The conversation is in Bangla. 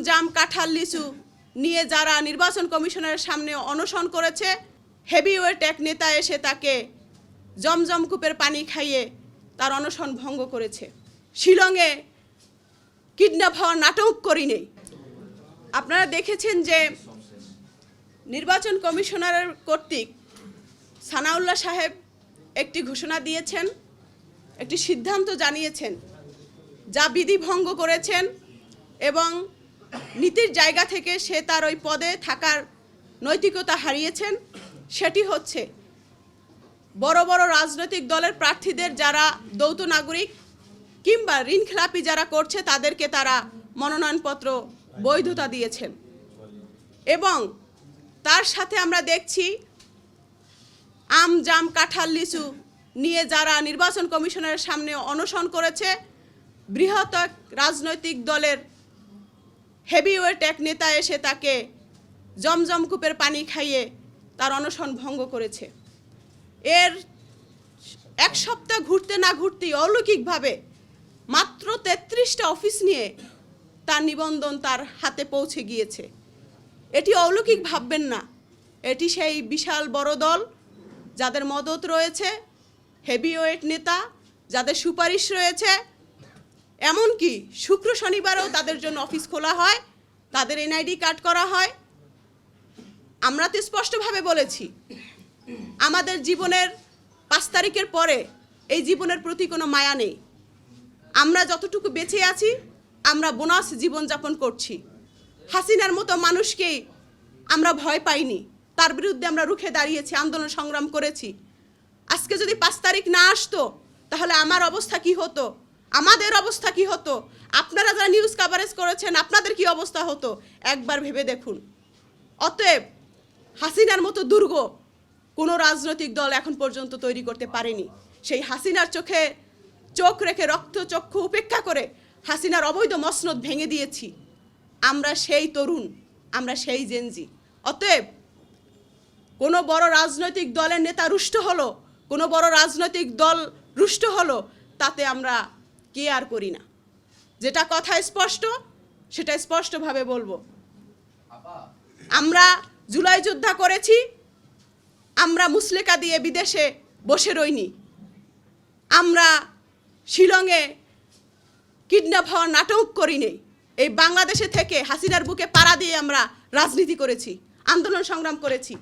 জাম কাঁঠাল লিচু নিয়ে যারা নির্বাচন কমিশনের সামনে অনশন করেছে, হেভিওয়েট এক নেতা এসে তাকে জমজম কূপের পানি খাইয়ে তার অনশন ভঙ্গ করেছে। শিলংয়ে কিডন্যাপ হওয়ার নাটক করি নেই। আপনারা দেখেছেন যে নির্বাচন কমিশনারের কর্তৃক সানাউল্লাহ সাহেব একটি ঘোষণা দিয়েছেন, একটি সিদ্ধান্ত জানিয়েছেন, যা বিধি ভঙ্গ করেছেন এবং নীতির জায়গা থেকে সে তার ওই পদে থাকার নৈতিকতা হারিয়েছেন। সেটি হচ্ছে বড় বড় রাজনৈতিক দলের প্রার্থীদের যারা দ্বৈত নাগরিক কিংবা ঋণখেলাপি যারা করছে তাদেরকে তারা মনোনয়নপত্র বৈধতা দিয়েছেন। এবং তার সাথে আমরা দেখছি আম জাম কাঁঠাল লিচু নিয়ে যারা নির্বাচন কমিশনের সামনে অনশন করেছে, বৃহৎ এক রাজনৈতিক দলের হেভিওয়েট এক নেতা এসে তাকে জমজম কূপের পানি খাইয়ে তার অনশন ভঙ্গ করেছে। এর এক সপ্তাহ ঘুরতে না ঘুরতেই অলৌকিকভাবে মাত্র 33টা অফিস নিয়ে তার নিবন্ধন তার হাতে পৌঁছে গিয়েছে। এটি অলৌকিক ভাববেন না, এটি সেই বিশাল বড় দল যাদের মদত রয়েছে, হেভিওয়েট নেতা যাদের সুপারিশ রয়েছে। এমনকি শুক্র শনিবারেও তাদের জন্য অফিস খোলা হয়, তাদের এনআইডি কার্ড করা হয়। আমরা তো স্পষ্টভাবে বলেছি আমাদের জীবনের 5 তারিখের পরে এই জীবনের প্রতি কোনো মায়া নেই। আমরা যতটুকু বেঁচে আছি আমরা বোনাস জীবনযাপন করছি। হাসিনার মতো মানুষকেই আমরা ভয় পাইনি, তার বিরুদ্ধে আমরা রুখে দাঁড়িয়েছি, আন্দোলন সংগ্রাম করেছি। আজকে যদি 5 তারিখ না আসতো তাহলে আমার অবস্থা কি হতো, আমাদের অবস্থা কি হতো, আপনারা যারা নিউজ কাভারেজ করেছেন আপনাদের কি অবস্থা হতো একবার ভেবে দেখুন। অতএব হাসিনার মতো দুর্গ কোনো রাজনৈতিক দল এখন পর্যন্ত তৈরি করতে পারেনি। সেই হাসিনার চোখে চোখ রেখে রক্তচক্ষু উপেক্ষা করে হাসিনার অবৈধ মসনদ ভেঙে দিয়েছি। আমরা সেই তরুণ, আমরা সেই জেনজি। অতএব কোনো বড় রাজনৈতিক দলের নেতা রুষ্ট হলো, কোনো বড় রাজনৈতিক দল রুষ্ট হলো, তাতে আমরা কেয়ার করি না। যেটা কথা স্পষ্ট সেটা স্পষ্টভাবে বলবো। আমরা জুলাই যোদ্ধা করেছি, আমরা মুসলেকা দিয়ে বিদেশে বসে রইনি। আমরা শিলংয়ে কিডন্যাপ হওয়ার নাটক করি নেই। এই বাংলাদেশে থেকে হাসিনার বুকে পাড়া দিয়ে আমরা রাজনীতি করেছি, আন্দোলন সংগ্রাম করেছি।